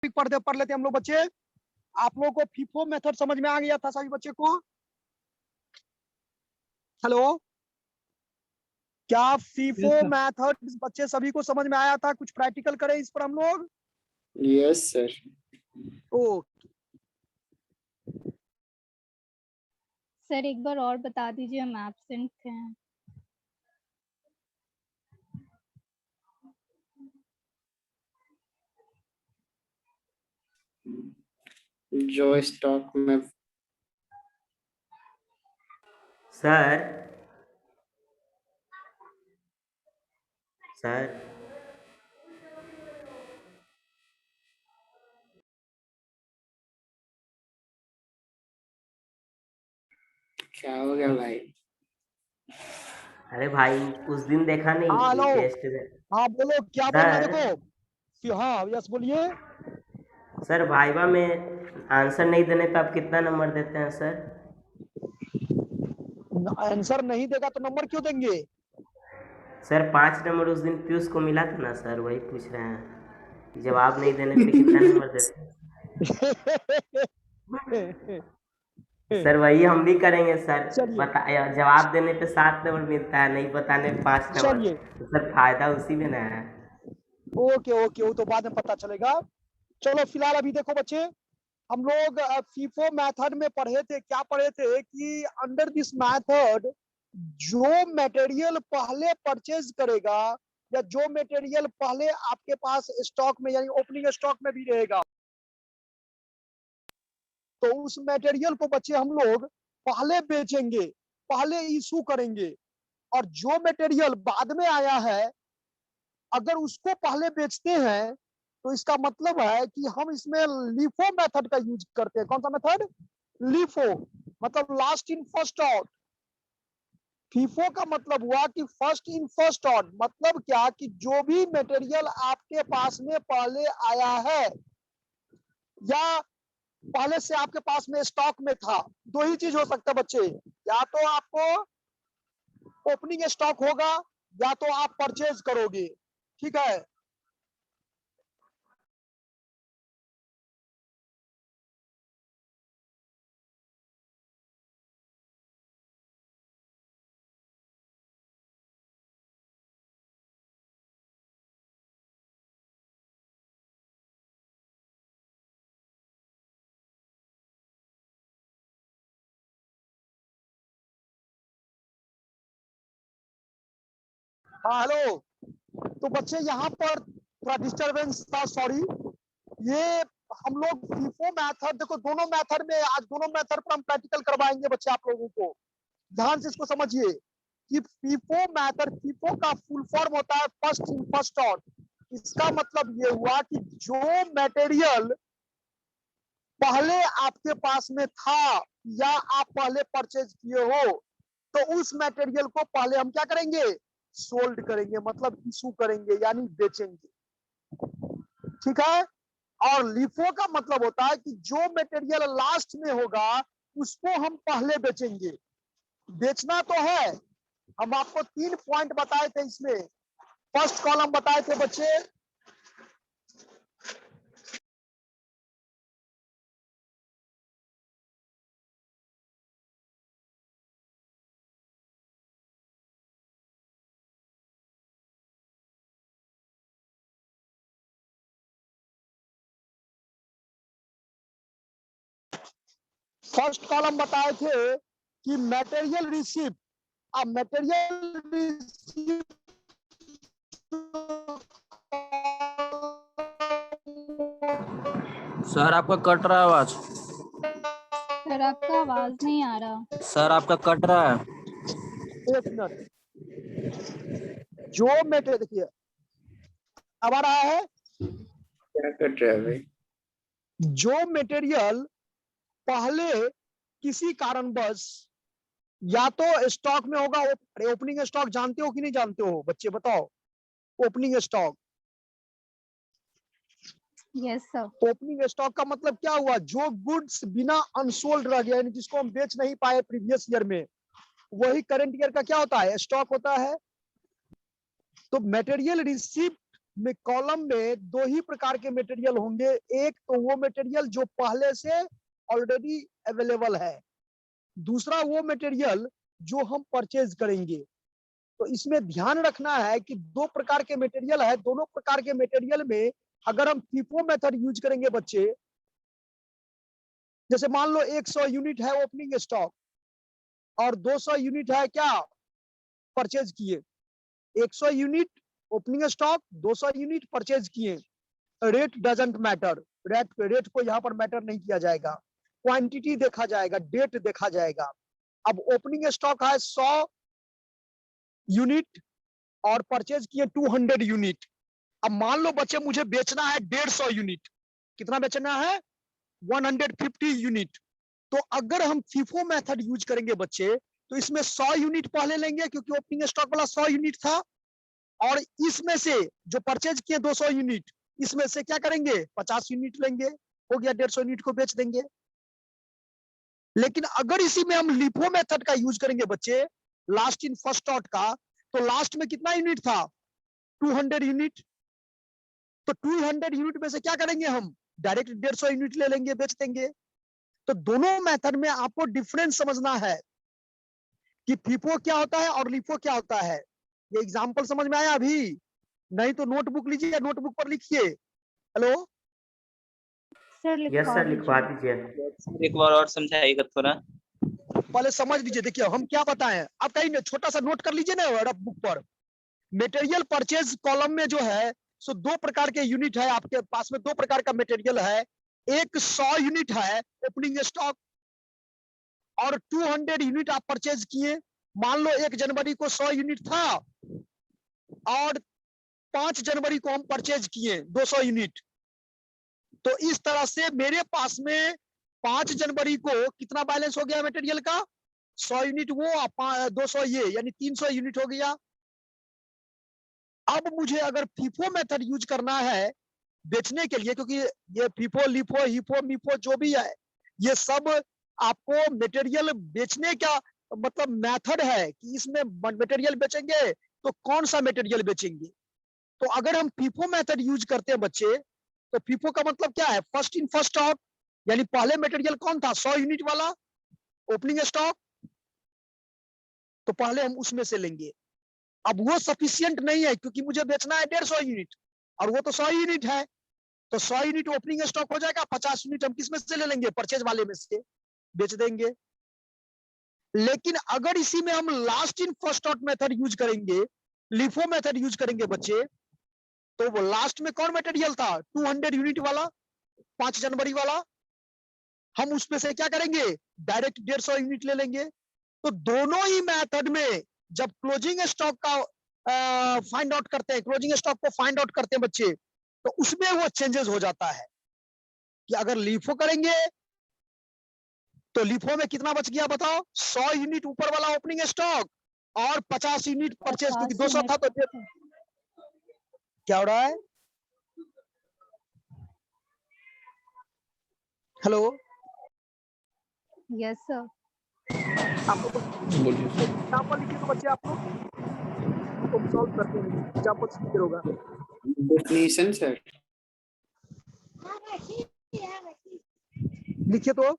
पढ़ लेते हम लोग बच्चे। आप लोगों को फीफो मेथड समझ में आ गया था सभी बच्चे को? हेलो, क्या फीफो मेथड बच्चे सभी को समझ में आया था? कुछ प्रैक्टिकल करें इस पर हम लोग। Yes sir. ओ सर एक बार और बता दीजिए, हम एब्सेंट थे। जो स्टॉक में सर सर क्या हो गया भाई? अरे भाई उस दिन देखा नहीं हेलो, टेस्ट में। हाँ बोलो क्या बोलना सर देखो। हाँ यस बोलिए। सर वाइवा में आंसर नहीं देने पे आप कितना नंबर देते हैं सर? आंसर नहीं देगा तो नंबर क्यों देंगे? सर 5 नंबर उस दिन पीयूष को मिला था ना सर, वही पूछ रहे हैं कि जवाब नहीं देने पे कितना नंबर देते हैं? सर वही हम भी करेंगे सर। जवाब देने पे 7 नंबर मिलता है, नहीं बताने पे 5 नंबर। तो सर फायदा उसी में ना है। ओके ओके, वो तो बाद में पता चलेगा। चलो फिलहाल अभी देखो बच्चे, हम लोग फीफो मेथड में पढ़े थे, क्या पढ़े थे कि अंडर दिस मेथड जो मटेरियल पहले परचेज करेगा या जो मटेरियल पहले आपके पास स्टॉक में यानी ओपनिंग स्टॉक में भी रहेगा, तो उस मटेरियल को बच्चे हम लोग पहले बेचेंगे, पहले इशू करेंगे। और जो मटेरियल बाद में आया है अगर उसको पहले बेचते हैं तो इसका मतलब है कि हम इसमें लीफो मेथड का यूज करते हैं। कौन सा मेथड? लीफो, मतलब last in first out. FIFO का मतलब हुआ कि फर्स्ट इन फर्स्ट आउट, मतलब क्या कि जो भी मटेरियल आपके पास में पहले आया है या पहले से आपके पास में स्टॉक में था, दो ही चीज हो सकता है बच्चे, या तो आपको ओपनिंग स्टॉक होगा या तो आप परचेज करोगे। ठीक है, हाँ हेलो। तो बच्चे यहाँ पर थोड़ा डिस्टरबेंस था, सॉरी। ये हम लोग फीफो मेथड, देखो दोनों मेथड में, आज दोनों मेथड पर हम प्रैक्टिकल करवाएंगे बच्चे आप लोगों को। ध्यान से इसको समझिए कि फीफो मेथड, फीफो का फुल फॉर्म होता है फर्स्ट इन फर्स्ट आउट। इसका मतलब ये हुआ कि जो मटेरियल पहले आपके पास में था या आप पहले परचेज किए हो, तो उस मटेरियल को पहले हम क्या करेंगे? सोल्ड करेंगे, मतलब इशू करेंगे यानी बेचेंगे। ठीक है। और लिफो का मतलब होता है कि जो मटेरियल लास्ट में होगा उसको हम पहले बेचेंगे। बेचना तो है, हम आपको 3 पॉइंट बताए थे इसमें। फर्स्ट कॉलम बताए थे बच्चे, फर्स्ट कॉलम बताए थे कि मटेरियल रिसीव, अब मटेरियल रिसीव सर आपका कट रहा है आवाज। सर आपका आवाज नहीं आ रहा। सर आपका कट रहा है। एक मिनट, जो मटेरियल देखिए अब आ रहा है। क्या कट रहा है भाई? जो मटेरियल पहले किसी कारणवश या तो स्टॉक में होगा, ओपनिंग स्टॉक जानते हो कि नहीं जानते हो बच्चे, बताओ। Opening stock, yes sir. Opening stock का मतलब क्या हुआ? जो गुड्स बिना अनसोल्ड रह गया, यानी जिसको हम बेच नहीं पाए प्रीवियस ईयर में, वही करंट ईयर का क्या होता है? स्टॉक होता है। तो मटेरियल रिसीव में कॉलम में दो ही प्रकार के मटेरियल होंगे। एक तो वो मटेरियल जो पहले से ऑलरेडी अवेलेबल है, दूसरा वो मटेरियल जो हम परचेज करेंगे। तो इसमें ध्यान रखना है कि दो प्रकार के मटेरियल है, दोनों प्रकार के मटेरियल में अगर हम फीफो मेथड यूज करेंगे बच्चे, जैसे मान लो 100 यूनिट है ओपनिंग स्टॉक और 200 यूनिट है क्या परचेज किए। 100 unit opening stock, 200 unit purchase किए। रेट डजंट मैटर, रेट को यहाँ पर मैटर नहीं किया जाएगा, क्वांटिटी देखा जाएगा, डेट देखा जाएगा। अब ओपनिंग स्टॉक है 100 यूनिट और परचेज किए 200 यूनिट। अब मान लो बच्चे मुझे बेचना है 150 यूनिट। कितना बेचना है? 150 यूनिट। तो अगर हम फीफो मेथड यूज करेंगे बच्चे, तो इसमें 100 यूनिट पहले लेंगे क्योंकि ओपनिंग स्टॉक वाला 100 यूनिट था, और इसमें से जो परचेज किए 200 यूनिट, इसमें से क्या करेंगे 50 यूनिट लेंगे, हो गया 150 यूनिट को बेच देंगे। लेकिन अगर इसी में हम लिफो मेथड का यूज करेंगे बच्चे, लास्ट इन फर्स्ट आउट का, तो लास्ट में कितना यूनिट था? 200 यूनिट। तो 200 यूनिट में से क्या करेंगे हम? डायरेक्ट 150 यूनिट ले लेंगे, बेच देंगे। तो दोनों मेथड में आपको डिफरेंस समझना है कि फीफो क्या होता है और लिफो क्या होता है। ये एग्जांपल समझ में आया अभी? नहीं तो नोटबुक लीजिए, नोटबुक पर लिखिए। हेलो सर यस लिखवा सर, लिखवा दीजिए। दीजिए। एक बार और समझाइएगा थोड़ा। पहले समझ लीजिए। देखिए हम क्या बताएं, आप कहीं छोटा सा नोट कर लीजिए ना रफ बुक पर। मटेरियल परचेज कॉलम में जो है सो दो प्रकार के यूनिट है, आपके पास में दो प्रकार का मटेरियल है। एक 100 यूनिट है ओपनिंग स्टॉक और 200 यूनिट आप परचेज किए। मान लो 1 जनवरी को 100 यूनिट था और 5 जनवरी को हम परचेज किए 200 यूनिट। तो इस तरह से मेरे पास में 5 जनवरी को कितना बैलेंस हो गया मटेरियल का? 100 यूनिट वो, 200 ये, यानी 300 यूनिट हो गया। अब मुझे अगर फीफो मेथड यूज करना है बेचने के लिए, क्योंकि ये फीफो लिफो हिफो मिफो जो भी है, ये सब आपको मटेरियल बेचने का मतलब मेथड है कि इसमें मटेरियल बेचेंगे तो कौन सा मटेरियल बेचेंगे। तो अगर हम फीफो मेथड यूज करते हैं बच्चे, तो फीफो का मतलब क्या है? फर्स्ट इन फर्स्ट आउट, यानी पहले मटेरियल कौन था? 100 यूनिट वाला ओपनिंग स्टॉक, तो पहले हम उसमें से लेंगे। अब वो सफिशियंट नहीं है क्योंकि मुझे बेचना है 150 यूनिट और वो तो 100 यूनिट है। तो 100 यूनिट ओपनिंग स्टॉक हो जाएगा, 50 यूनिट हम किस में से ले लेंगे? परचेज वाले में से बेच देंगे। लेकिन अगर इसी में हम last in first out method use करेंगे, लिफो मेथड यूज करेंगे बच्चे, तो वो लास्ट में कौन मटेरियल था? 200 यूनिट वाला, 5 जनवरी वाला। हम उसमें से क्या करेंगे? डायरेक्ट 150 यूनिट ले लेंगे। तो दोनों ही मेथड में जब क्लोजिंग स्टॉक का फाइंड आउट करते हैं, क्लोजिंग स्टॉक को फाइंड आउट करते हैं बच्चे, तो उसमें वो चेंजेस हो जाता है कि अगर लिफो करेंगे तो लिफो में कितना बच गया बताओ? 100 यूनिट ऊपर वाला ओपनिंग स्टॉक और 50 यूनिट परचेज, क्योंकि 200 था तो क्या हो रहा है? Hello yes sir. आपको एग्जाम्पल लिखिए तो बच्चे आप लोग तो सॉल्व करते हैं। एग्जाम्पल क्लियर होगा। Definition sir. लिखिए तो।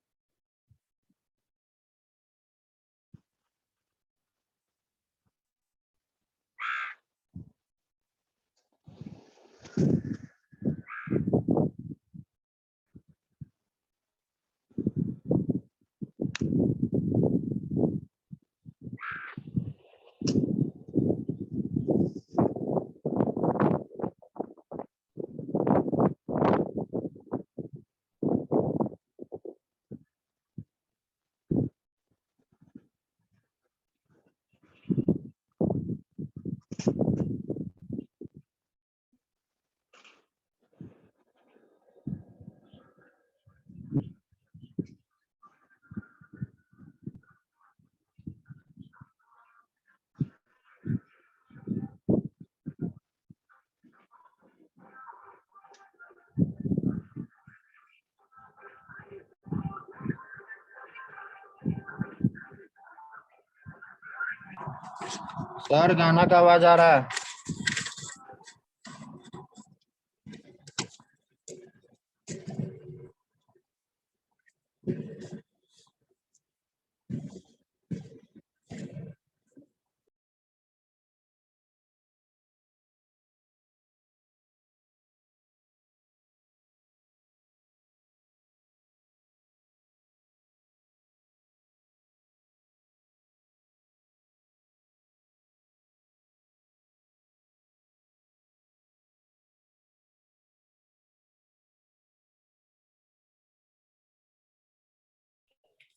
सर गाना का आवाज आ रहा है।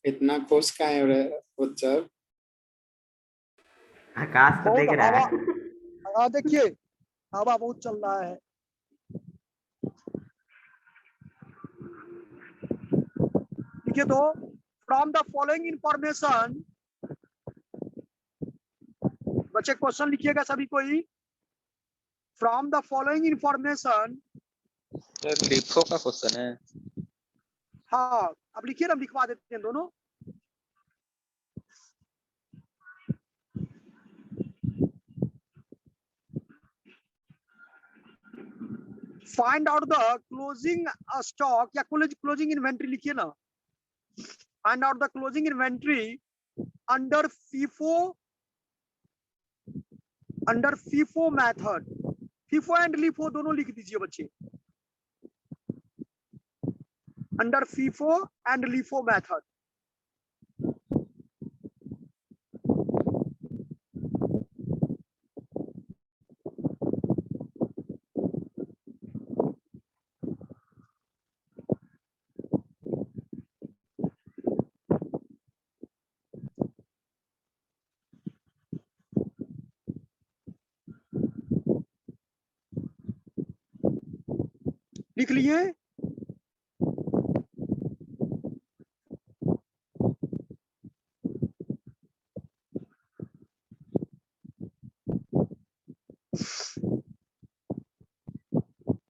इतना खुश का है रे उत्सव। आकाश को देख बहुत रहा हवा, है। हाँ देखिए हवा बहुत चल रहा है। देखिए तो फ्रॉम द फॉलोइंग इंफॉर्मेशन, बच्चे क्वेश्चन लिखिएगा सभी कोई। From the following information, sir लिखो का क्वेश्चन है। हाँ अब लिखिए ना, लिखवा देते हैं दोनों। Find out the closing stock या क्लोजिंग इन्वेंट्री लिखिए ना। Find out the closing inventory under FIFO method. FIFO and LIFO दोनों लिख दीजिए बच्चे, under FIFO and LIFO method. लिख लिए?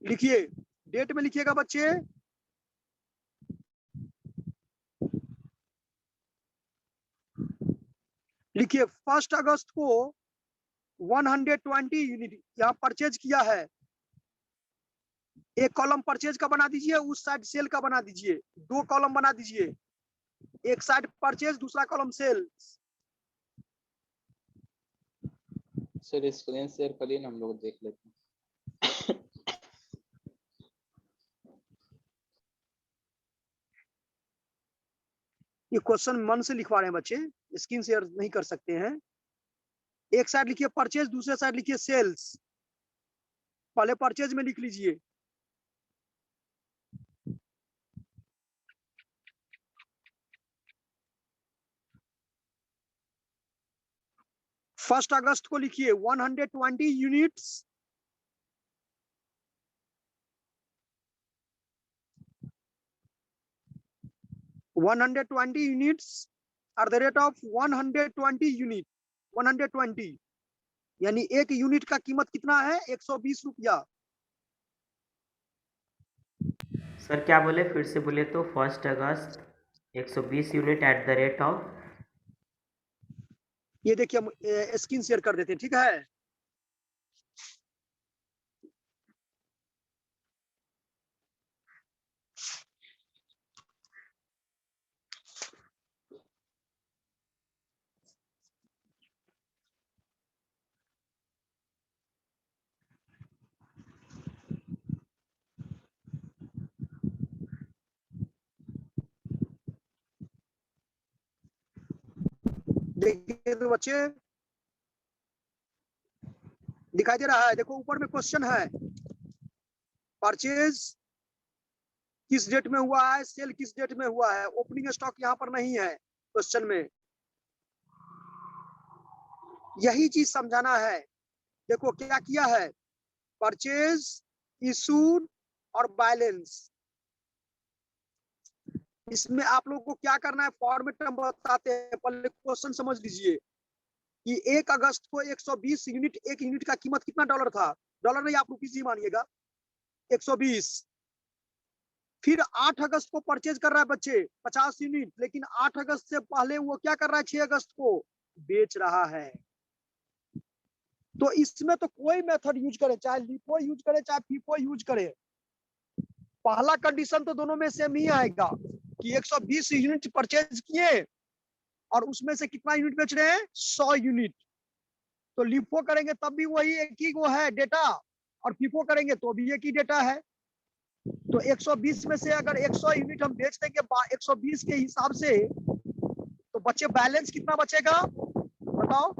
लिखिए, डेट में लिखिएगा बच्चे। लिखिए 1 अगस्त को 120 यूनिट यहाँ परचेज किया है। एक कॉलम परचेज का बना दीजिए, उस साइड सेल का बना दीजिए। 2 कॉलम बना दीजिए, एक साइड परचेज दूसरा column sale. Sir screen share करिए ना, हम लोग देख लेते हैं। ये क्वेश्चन मन से लिखवा रहे हैं बच्चे, स्क्रीन शेयर नहीं कर सकते हैं। एक साइड लिखिए परचेज, दूसरे साइड लिखिए सेल्स। पहले परचेज में लिख लीजिए। फर्स्ट अगस्त को लिखिए 120 units. Eight the rate of 120 unit. 120 यानी एक यूनिट का कीमत कितना है? 120 रुपया। सर क्या बोले, फिर से बोले तो। 1 अगस्त 120 unit at the rate of. ये देखिए हम स्क्रीन शेयर कर देते हैं, ठीक है। देखिए तो बच्चे दिखाई दे रहा है, देखो ऊपर में क्वेश्चन है, परचेज किस डेट में हुआ है, सेल किस डेट में हुआ है। ओपनिंग स्टॉक यहाँ पर नहीं है क्वेश्चन में। यही चीज समझाना है। देखो क्या किया है, परचेज, इशूड और बैलेंस। इसमें आप लोगों को क्या करना है, फॉर्मेट हम बताते हैं, पहले क्वेश्चन समझ लीजिए कि 1 अगस्त को 120 यूनिट, एक यूनिट का कीमत कितना डॉलर था? डॉलर नहीं, आप रुपीस ही मानिएगा, 120। फिर 8 अगस्त को परचेज कर रहा है बच्चे 50 यूनिट, लेकिन 8 अगस्त से पहले वो क्या कर रहा है, 6 अगस्त को बेच रहा है। तो इसमें तो कोई मेथड यूज करे, चाहे लिफो यूज करे चाहे फीफो यूज करे, पहला कंडीशन तो दोनों में सेम ही आएगा कि 120 यूनिट परचेज किए और उसमें से कितना यूनिट बेच रहे हैं, 100 यूनिट। तो लिफो करेंगे तब भी वही एक ही वो है डेटा, और फीफो करेंगे तो भी एक ही डेटा है। तो 120 में से अगर 100 यूनिट हम बेच देंगे 120 के हिसाब से, तो बच्चे बैलेंस कितना बचेगा बताओ?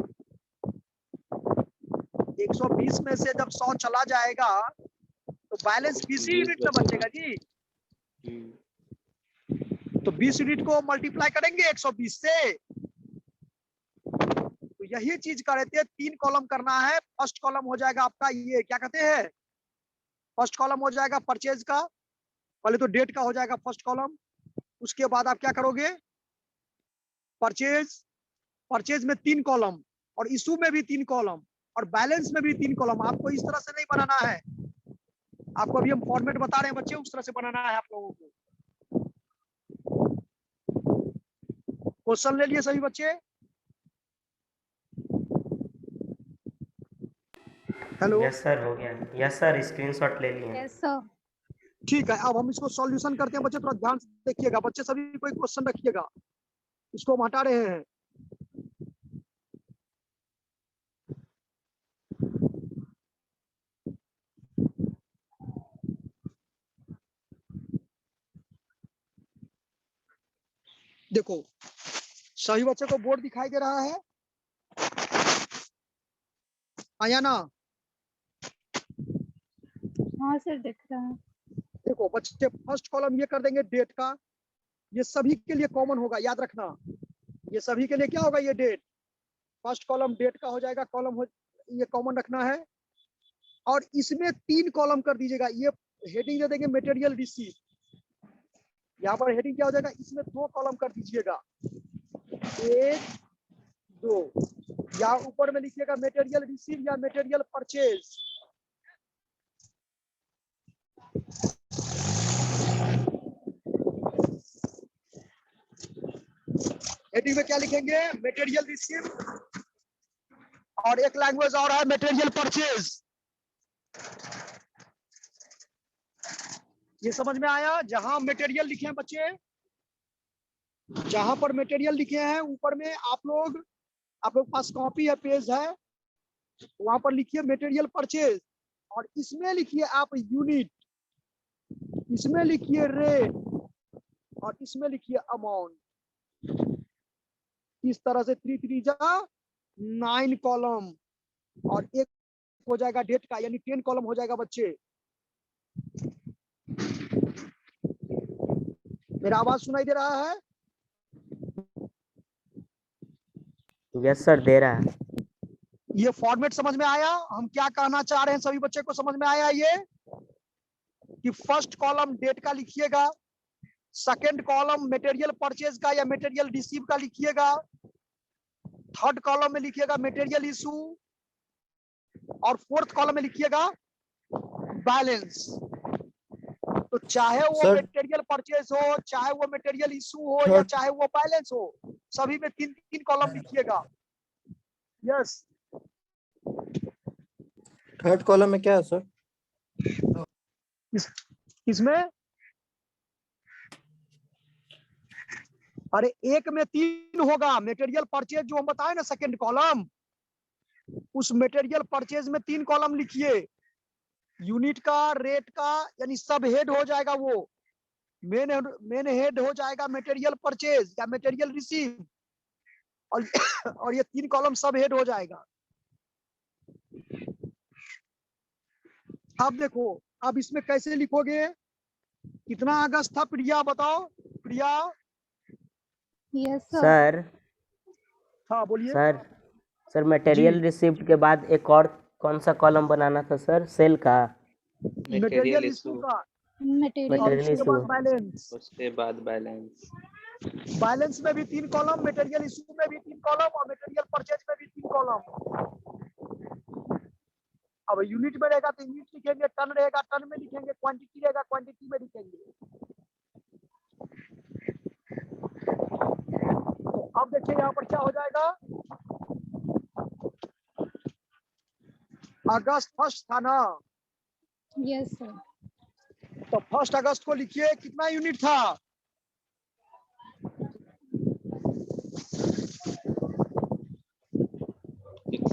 120 में से जब 100 चला जाएगा तो बैलेंस 20 यूनिट में बचेगा जी। तो 20 यूनिट को मल्टीप्लाई करेंगे 120 से। तो यही चीज कर रहे थे, 3 कॉलम करना है। फर्स्ट कॉलम हो जाएगा आपका ये क्या कहते हैं, फर्स्ट कॉलम हो जाएगा परचेज का, पहले तो डेट का हो जाएगा फर्स्ट कॉलम। उसके बाद आप क्या करोगे, परचेज, परचेज में 3 कॉलम, और इशू में भी 3 कॉलम, और बैलेंस में भी 3 कॉलम। आपको इस तरह से नहीं बनाना है, आपको अभी हम फॉर्मेट बता रहे हैं बच्चे, उस तरह से बनाना है आप लोगों को। क्वेश्चन ले लिए सभी बच्चे? हेलो, यस सर, हो गया। यस सर, स्क्रीनशॉट ले लिए। Yes sir. ठीक है, अब हम इसको सॉल्यूशन करते हैं बच्चे, थोड़ा ध्यान से देखिएगा बच्चे, सभी कोई क्वेश्चन रखिएगा। इसको हम हटा रहे हैं। देखो सभी बच्चे को बोर्ड दिखाई दे रहा है, आया ना? हाँ सर दिख रहा है। देखो बच्चे, फर्स्ट कॉलम ये कर देंगे डेट का, ये सभी के लिए कॉमन होगा, याद रखना। ये सभी के लिए क्या होगा, ये डेट। फर्स्ट कॉलम डेट का हो जाएगा, कॉलम हो, ये कॉमन रखना है। और इसमें 3 कॉलम कर दीजिएगा, ये हेडिंग दे देंगे मटेरियल रिसीव। यहाँ पर हेडिंग क्या हो जाएगा, इसमें 2 कॉलम कर दीजिएगा, 1 2, या ऊपर में लिखिएगा मटेरियल रिसीव या मटेरियल परचेज। हेडिंग में क्या लिखेंगे, मटेरियल रिसीव, और एक लैंग्वेज और है मटेरियल परचेज। ये समझ में आया? जहां मटेरियल लिखे हैं बच्चे, जहां पर मटेरियल लिखे हैं ऊपर में आप लोग पास कॉपी है, पेज है, वहां पर लिखिए मटेरियल परचेज, और इसमें लिखिए आप यूनिट, इसमें लिखिए रेट, और इसमें लिखिए अमाउंट। इस तरह से 3 3 जा 9 कॉलम, और एक हो जाएगा डेट का, यानी 10 कॉलम हो जाएगा बच्चे। मेरा आवाज सुनाई दे रहा है? यस सर, दे रहा है। ये फॉर्मेट समझ में आया? हम क्या कहना चाह रहे हैं, सभी बच्चे को समझ में आया ये? कि फर्स्ट कॉलम डेट का लिखिएगा, सेकंड कॉलम मटेरियल परचेज का या मटेरियल रिसीव का लिखिएगा, थर्ड कॉलम में लिखिएगा मटेरियल इशू, और फोर्थ कॉलम में लिखिएगा बैलेंस। तो चाहे वो मटेरियल परचेज हो, चाहे वो मटेरियल इशू हो, या चाहे वो बैलेंस हो, सभी में 3 3 कॉलम लिखिएगा। यस, थर्ड कॉलम में क्या है सर? इसमें अरे एक में 3 होगा, मटेरियल परचेज जो हम बताए ना सेकंड कॉलम, उस मटेरियल परचेज में 3 कॉलम लिखिए, यूनिट का, रेट का, यानी सब हेड हो जाएगा। वो मेन हेड हो जाएगा मटेरियल परचेज या मटेरियल रिसीव, और ये 3 कॉलम सब हेड हो जाएगा। अब देखो, अब इसमें कैसे लिखोगे, कितना अगस्त था प्रिया, बताओ प्रिया? Yes sir. हाँ बोलिए सर मटेरियल रिसिप्ट के बाद एक और कौन सा कॉलम बनाना था सर? सेल का, मटेरियल इशू का, मटेरियल इशू, बैलेंस, उसके बाद बैलेंस। बैलेंस में भी 3 कॉलम, मटेरियल इशू में भी 3 कॉलम, और मटेरियल परचेज में भी 3 कॉलम। अब यूनिट में रहेगा तो यूनिट लिखेंगे, टन रहेगा टन में लिखेंगे, क्वांटिटी रहेगा क्वांटिटी में लिखेंगे। तो अब देखिए यहाँ पर क्या हो जाएगा, अगस्त फर्स्ट था ना? Yes sir. तो 1 अगस्त को लिखिए, कितना यूनिट था? एक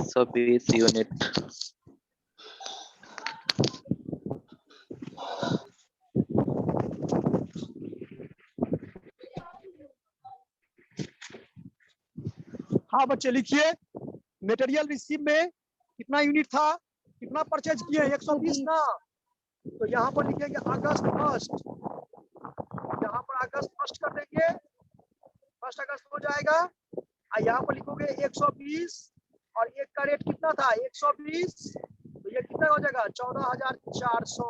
सौ बीस यूनिट। हाँ बच्चे लिखिए, मटेरियल रिसीव में कितना यूनिट था, कितना परचेज किए? 120 ना? तो यहाँ पर लिखेंगे अगस्त फर्स्ट, यहाँ पर अगस्त फर्स्ट कर देंगे, 1 अगस्त हो जाएगा। और यहाँ पर लिखोगे 120 और एक का रेट कितना था 120, तो ये कितना हो जाएगा 14,400।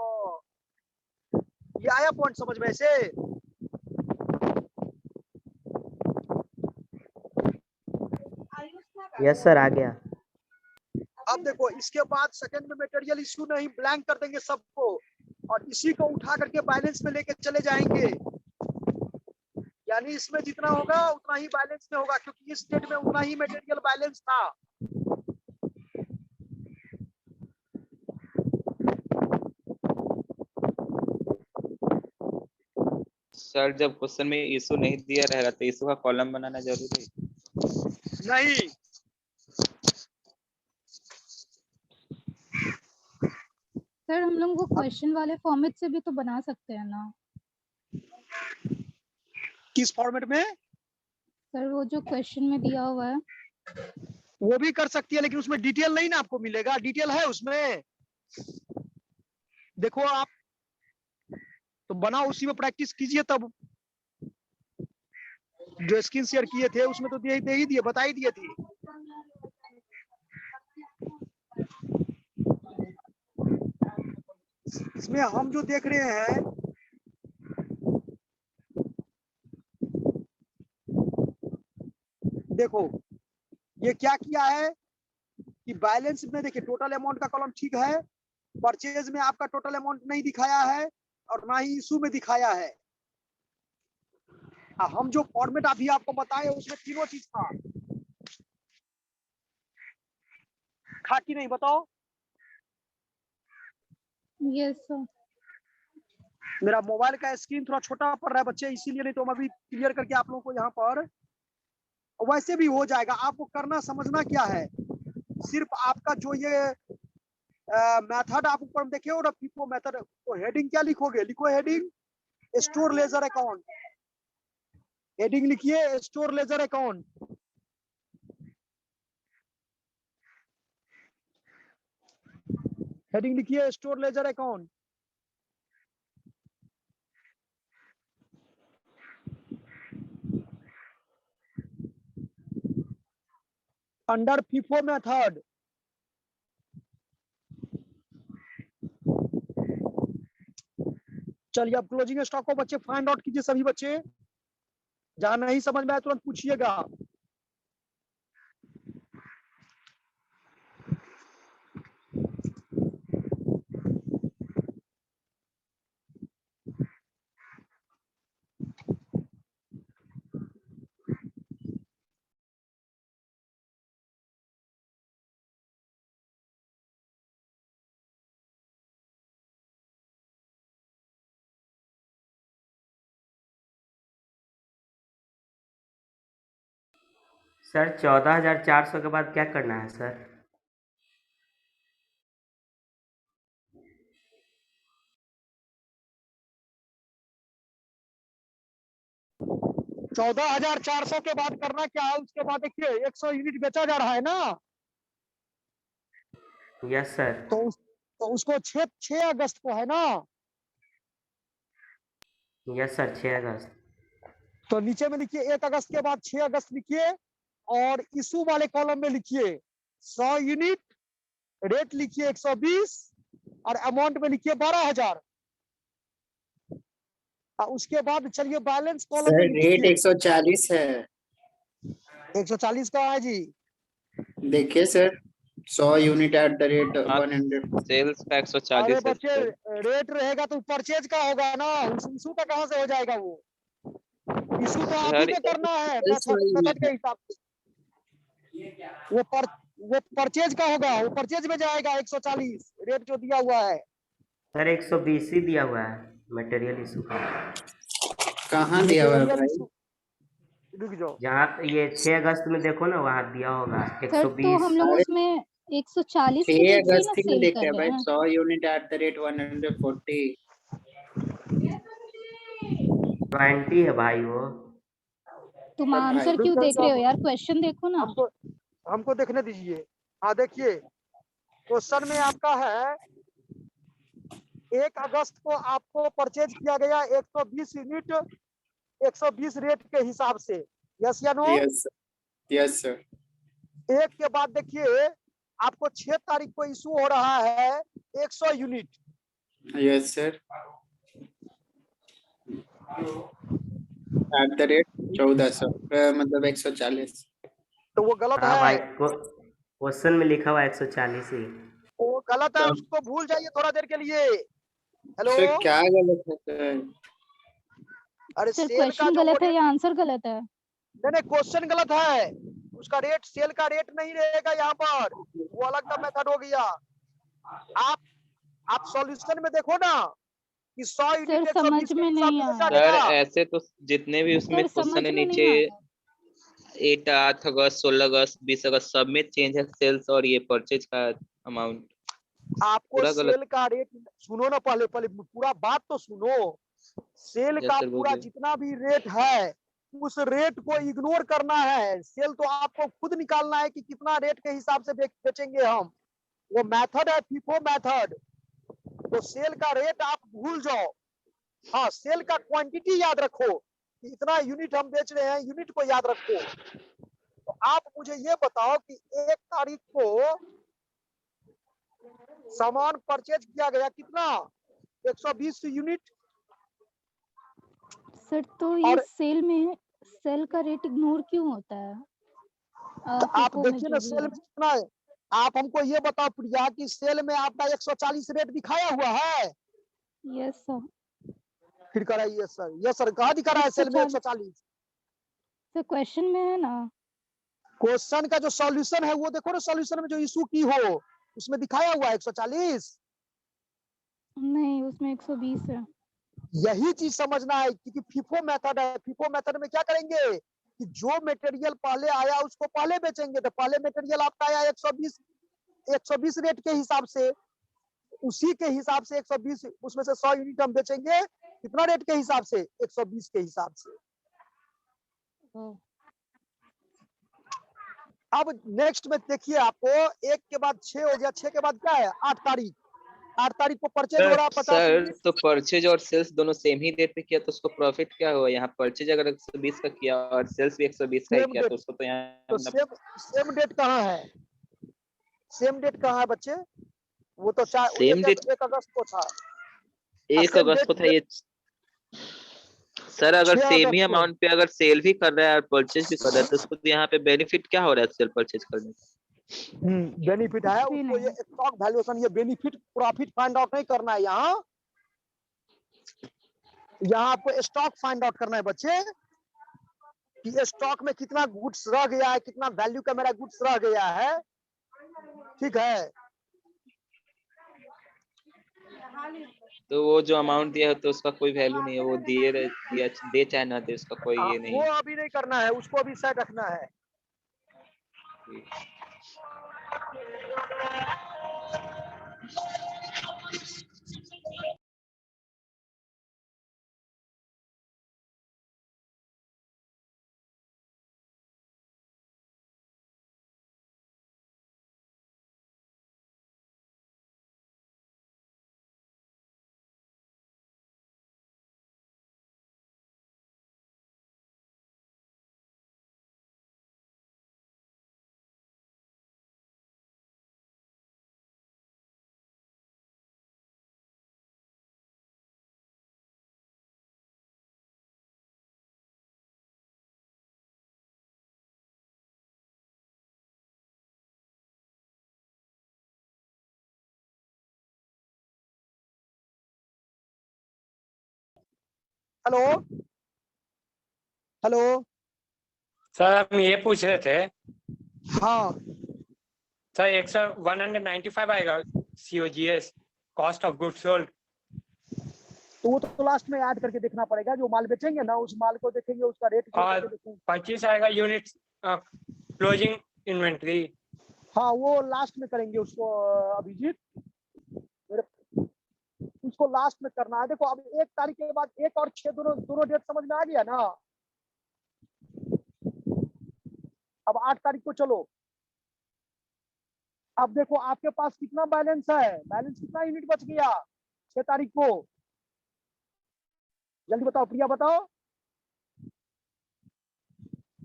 ये आया पॉइंट समझ में से? यस सर, आ गया। अब देखो इसके बाद सेकंड में मटेरियल इशू नहीं, ब्लैंक कर देंगे सबको और इसी को उठा करके बैलेंस में लेके चले जाएंगे। यानी इसमें जितना होगा उतना ही बैलेंस में होगा, क्योंकि इस डेट में उतना ही मटेरियल बैलेंस था। सर जब क्वेश्चन में इशू नहीं दिया रहेगा तो इशू का कॉलम बनाना जरूरी नहीं, सर हम लोग वो क्वेश्चन वाले फॉर्मेट से भी तो बना सकते हैं ना। किस फॉर्मेट में? सर वो जो क्वेश्चन में दिया हुआ है वो भी कर सकती है, लेकिन उसमें डिटेल नहीं ना आपको मिलेगा। डिटेल है उसमें, देखो आप तो बनाओ, उसी में प्रैक्टिस कीजिए। तब जो स्क्रीन शेयर किए थे उसमें तो दे ही दिए, बता ही दिए थे। इसमें हम जो देख रहे हैं, देखो ये क्या किया है कि बैलेंस में देखिए टोटल अमाउंट का कॉलम ठीक है, परचेज में आपका टोटल अमाउंट नहीं दिखाया है और ना ही इशू में दिखाया है। हम जो फॉर्मेट अभी आपको बताए उसमें तीनों चीज था कि नहीं, बताओ? Yes sir. मेरा मोबाइल का स्क्रीन थोड़ा छोटा पड़ रहा है बच्चे, इसीलिए, नहीं तो मैं अभी क्लियर करके आप लोगों को यहाँ पर वैसे भी हो जाएगा। आपको करना समझना क्या है, सिर्फ आपका जो ये मेथड आप ऊपर में देखे हो ना, FIFO मेथड, तो हेडिंग क्या लिखोगे? लिखो heading store ledger account. Heading लिखिए स्टोर लेजर अकाउंट। हेडिंग लिखिए store ledger account. Under FIFO method चलिए अब क्लोजिंग स्टॉक को बच्चे फाइंड आउट कीजिए। सभी बच्चे जहां नहीं समझ में आए तुरंत पूछिएगा। सर 14,400 के बाद क्या करना है सर? चौदह 1400 के बाद करना क्या है? उसके बाद देखिए 100 यूनिट बेचा जा रहा है ना, यस सर। तो उसको 6 अगस्त को है ना। यस सर, 6 अगस्त। तो नीचे में लिखिए 1 अगस्त के बाद 6 अगस्त लिखिए और इशू वाले कॉलम में लिखिए 100 यूनिट, रेट लिखिए 120 और अमाउंट में लिखिए 12,000। उसके बाद चलिए बैलेंस कॉलम में रेट 140 है। 140 का है जी। देखिए sir 100 unit at the rate 100। Sales का 140 अरे है बच्चे सर। रेट रहेगा तो परचेज का होगा ना, इशू का कहाँ से हो जाएगा? वो इशू तो आप ही को करना है मेथड के हिसाब से। वो परचेज का होगा, वो परचेज में जाएगा 140 रेट जो दिया हुआ है। सर 120 ही दिया हुआ है मटेरियल इशू का। कहाँ दिया हुआ है भाई? रुक जाओ, जहाँ ये 6 अगस्त में देखो ना, वहाँ दिया होगा सर 120। तो हम लोग उसमें 140 की 6 रेट से ही अगस्त ना ही में सेल देख कर रहे हैं रहे भाई, हैं। 100 यूनिट एट द रेट 140। 20 है भाई वो। तुम आंसर क्यों देख रहे हो यार, क्वेश्चन देखो ना। हमको देखने दीजिए। हाँ देखिए क्वेश्चन में आपका है 1 अगस्त को आपको परचेज किया गया 120 यूनिट 120 रेट के हिसाब से, यस या नो? Yes sir. एक के बाद देखिए आपको 6 तारीख को इशू हो रहा है 100 यूनिट। Yes sir. @1400 मतलब 140। तो वो गलत हाँ भाई, है, क्वेश्चन में लिखा हुआ 140 ही। वो गलत है, तो उसको भूल जाइए थोड़ा देर के लिए। हेलो, सर क्या गलत है सर? अरे सर सेल का क्वेश्चन जो वो गलत है रेट, या आंसर गलत है? नहीं क्वेश्चन गलत है, उसका रेट सेल का रेट नहीं रहेगा यहाँ पर, वो अलग का मेथड हो गया। आप सॉल्यूशन में देखो ना कि 100 सर यूनिट 120 समझ के में हिसाब नहीं से बेचा आया। सर गया। ऐसे तो जितने भी उसमें सर क्वेश्चन समझ है में नीचे, नहीं आया। 8 अगस्त 16 अगस्त 20 अगस्त सब में चेंज है सेल्स और ये परचेज का अमाउंट, आपको पूरा गलत। सेल का रेट सुनो ना, पहले पहले पूरा बात तो सुनो। सेल यस का सर पूरा बोलिए। जितना भी रेट है उस रेट को इग्नोर करना है। सेल तो आपको खुद निकालना है कि कितना रेट के हिसाब से बेचेंगे हम, वो मेथड है फीफो मेथड। तो सेल का रेट आप भूल जाओ, हाँ सेल का क्वांटिटी याद रखो कि इतना यूनिट हम बेच रहे हैं, यूनिट को याद रखो। तो आप मुझे ये बताओ कि 1 तारीख को सामान परचेज किया गया कितना, 120 यूनिट। सर तो ये और सेल का रेट इग्नोर क्यों होता है? तो आप फीफो में देखिए जो ना भी सेल है। में कितना है। आप हमको ये बताओ प्रिया कि सेल में आपका 140 रेट दिखाया हुआ है? Yes sir. फिर कह रहा है यस सर कहाँ दिखा रहा है सेल में 140 140? सर क्वेश्चन में है ना। क्वेश्चन का जो सॉल्यूशन है वो देखो ना, सॉल्यूशन में जो इशू की हो उसमें दिखाया हुआ है 140। नहीं, उसमें 120 है। यही चीज समझना है क्योंकि फीफो मेथड है। फीफो मेथड में क्या करेंगे कि जो मटेरियल पहले आया उसको पहले बेचेंगे। तो पहले मटेरियल आपका आया 120 रेट के हिसाब से, उसी के हिसाब से 120 उसमें से 100 यूनिट हम बेचेंगे कितना रेट के हिसाब से, 120 के हिसाब से। अब नेक्स्ट में देखिए आपको 1 के बाद 6 हो गया, 6 के बाद क्या है 8 तारीख। 8 तारीख को परचेज हो रहा है 50 सर यूनिट। तो परचेज और सेल्स दोनों सेम ही डेट पे किया तो उसको प्रॉफिट क्या हुआ? यहाँ परचेज अगर 120 का किया और सेल्स भी 120 का ही सेम किया तो डेट, उसको तो यहाँ तो सेम डेट कहाँ है? सेम डेट कहाँ है बच्चे? वो तो सेम डेट 1 अगस्त को था। 1 सेम अगस्त डेट को था ये। सर अगर 6 सेम ही अगस्त को। अमाउंट पे अगर सेल भी कर रहा है और परचेज भी कर रहा है तो उसको तो यहाँ पे बेनिफिट क्या हो रहा है सेल परचेज करने का? बेनिफिट है कुछ भी उसको, ये नहीं। स्टॉक वैल्यूएशन, ये बेनिफिट प्रॉफिट फाइंड आउट नहीं करना है। यहाँ आपको स्टॉक फाइंड आउट करना है बच्चे कि स्टॉक में कितना गुड्स रह गया है, कितना वैल्यू का मेरा गुड्स रह गया है। ठीक है, तो वो जो अमाउंट दिया है तो उसका कोई वैल्यू नहीं है, वो दे चाहे ना दे उसका कोई ये नहीं वो है। अभी नहीं करना है, उसको अभी सेट रखना है। Hello hello. सर हम ये पूछ रहे थे, हाँ सर 195 आएगा COGS, cost of goods sold. तो वो तो लास्ट में ऐड करके देखना पड़ेगा, जो माल बेचेंगे ना उस माल को देखेंगे, उसका रेट और 25 आएगा यूनिट क्लोजिंग इन्वेंट्री। हाँ वो लास्ट में करेंगे उसको अभिजीत, उसको लास्ट में करना है। देखो अब 1 तारीख के बाद 1 और 6 दोनों डेट समझ में आ गया ना। अब 8 तारीख को चलो। अब देखो आपके पास कितना बैलेंस है, बैलेंस कितना यूनिट बच गया, 6 तारीख को? जल्दी बताओ, प्रिया बताओ।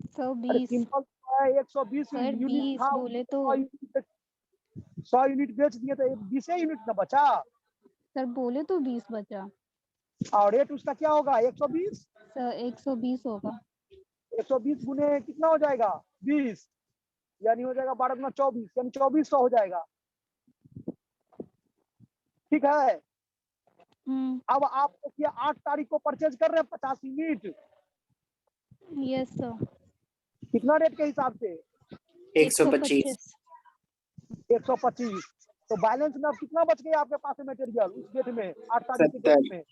सर अरे 20 सिंपल है, 120 सर यूनिट 20 था, बोले तो 100 यूनिट बेच दिए तो 20 यूनिट ना बचा। सर बोले तो 20 बचा। और रेट उसका क्या होगा? 120। सर 120 होगा। 120 गुने कितना हो जाएगा? 20, यानी हो जाएगा 12 गुना 24, यानी 2400 हो जाएगा। ठीक है। अब आप देखिए 8 तारीख को परचेज कर रहे हैं 50 यूनिट, यस सर। कितना रेट के हिसाब से? 125। 125। तो बैलेंस में अब कितना बच गया आपके पास मटेरियल उस डेट में, 8 तारीख की डेट 70। में?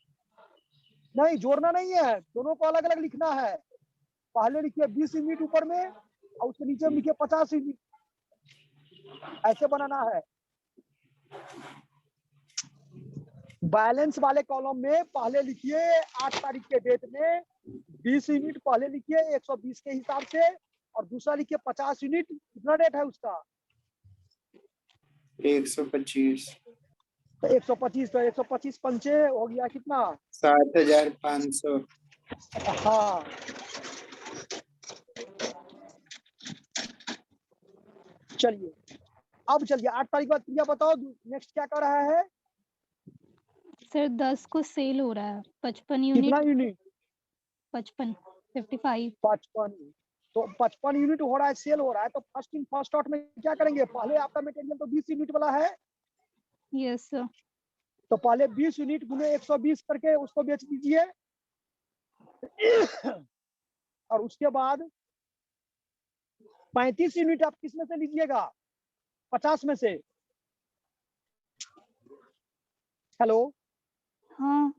नहीं, जोड़ना नहीं है, दोनों को अलग अलग लिखना है। पहले लिखिए 20 यूनिट ऊपर में और उसके नीचे में लिखिए 50 यूनिट, ऐसे बनाना है। बैलेंस वाले कॉलम में पहले लिखिए 8 तारीख के डेट में 20 यूनिट पहले लिखिए 120 के हिसाब से, और दूसरा लिखिए 50 यूनिट। कितना रेट है उसका? 125। तो 125, तो 125 पंचे हो गया कितना? 7500। हाँ, चलिए अब चलिए 8 तारीख बाद प्रिया बताओ नेक्स्ट क्या कर रहा है? सर 10 को सेल हो रहा है 55 कितना यूनिट। यूनिट? 55 55। 55। तो 55 यूनिट हो रहा है, सेल हो रहा है, तो फर्स्ट इन फर्स्ट आउट में क्या करेंगे? पहले आपका मटेरियल तो 20 यूनिट वाला है, यस सर। तो पहले 20 यूनिट गुने 120 करके उसको बेच दीजिए। और उसके बाद 35 यूनिट आप किस में से लीजिएगा? 50 में से। हेलो, हाँ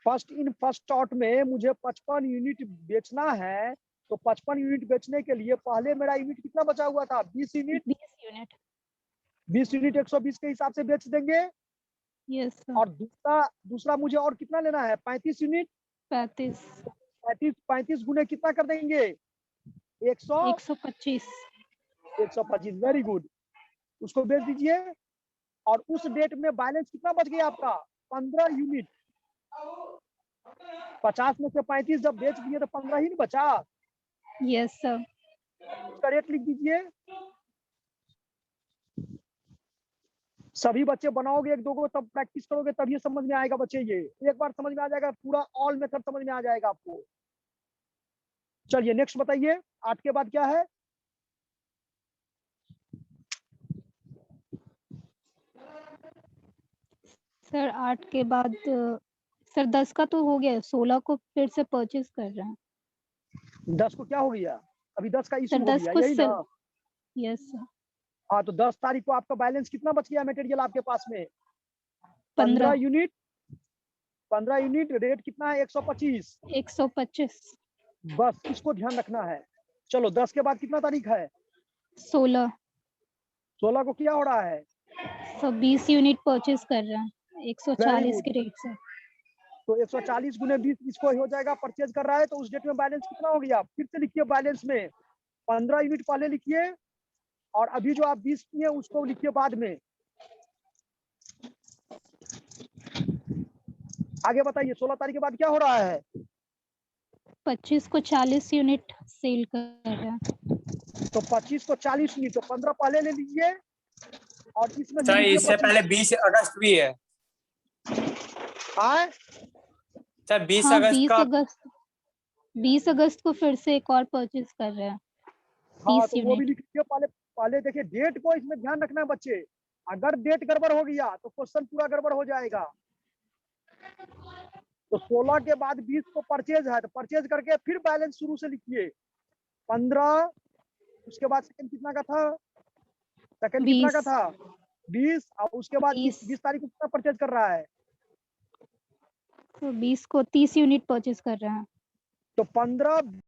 फर्स्ट इन फर्स्ट आउट में मुझे 55 यूनिट बेचना है, तो 55 यूनिट बेचने के लिए पहले मेरा यूनिट कितना बचा हुआ था? 20 यूनिट। 20 यूनिट। 20 यूनिट 120 के हिसाब से बेच देंगे। Yes sir. और दूसरा मुझे और कितना लेना है? 35 यूनिट। 35 35 गुने कितना कर देंगे? 125। 125। वेरी गुड, उसको बेच दीजिए। और उस डेट में बैलेंस कितना बच गया आपका? 15 यूनिट। 50 में से 35 जब बेच दिए तो 15 ही बचा। Yes sir. उसका रेट लिख दीजिए। सभी बच्चे बनाओगे एक दो को, तब प्रैक्टिस करोगे तब ये समझ में आएगा बच्चे। ये एक बार समझ में आ जाएगा, पूरा ऑल मेथड समझ में आ जाएगा आपको। चलिए नेक्स्ट बताइए, 8 के बाद क्या है? सर 8 के बाद सर 10 का तो हो गया, 16 को फिर से परचेज कर रहे हैं। 10 को क्या हो गया? अभी 10 का इशू सर हो 10 गया, को यही ना? Yes sir. हाँ, तो 10 तारीख को आपका बैलेंस कितना बच गया मटेरियल आपके पास में? 15 यूनिट। 15 यूनिट, रेट कितना है? 125। 125। बस इसको ध्यान रखना है। चलो 10 के बाद कितना तारीख है? 16। 16 को क्या हो रहा है? सो 20 यूनिट परचेज कर रहे हैं Very 140 good. के रेट से। तो 140 गुने 20 इसको हो जाएगा, परचेज कर रहा है, तो उस डेट में बैलेंस कितना हो गया? फिर से लिखिए बैलेंस में 15 यूनिट पहले लिखिए, और अभी जो आप 20 किए उसको लिखिए बाद में। आगे बताइए 16 तारीख के बाद क्या हो रहा है? 25 को 40 यूनिट सेल कर रहे हैं। तो 25 को 40 यूनिट, तो 15 पहले ले लीजिए और इसमें सर इससे पहले 20 अगस्त भी है। हाँ, सर 20 हाँ अगस्त 20 का। अगस्त 20 अगस्त को फिर से एक और परचेज कर रहे हैं हाँ, 30 तो वो भी यूनिट। लिख लीजिए पहले। पहले देखिए डेट को इसमें ध्यान रखना है बच्चे, अगर डेट गड़बड़ हो गया तो क्वेश्चन पूरा गड़बड़ हो जाएगा। तो 16 के बाद 20 को परचेज है, तो परचेज करके फिर बैलेंस शुरू से लिखिए। 15, उसके बाद सेकंड कितना का था? सेकंड कितना का 20 था? 20, और उसके बाद 30 20 तारीख को कितना परचेज कर रहा है? तो 20 को 30 यूनिट परचेज कर रहे हैं। तो 15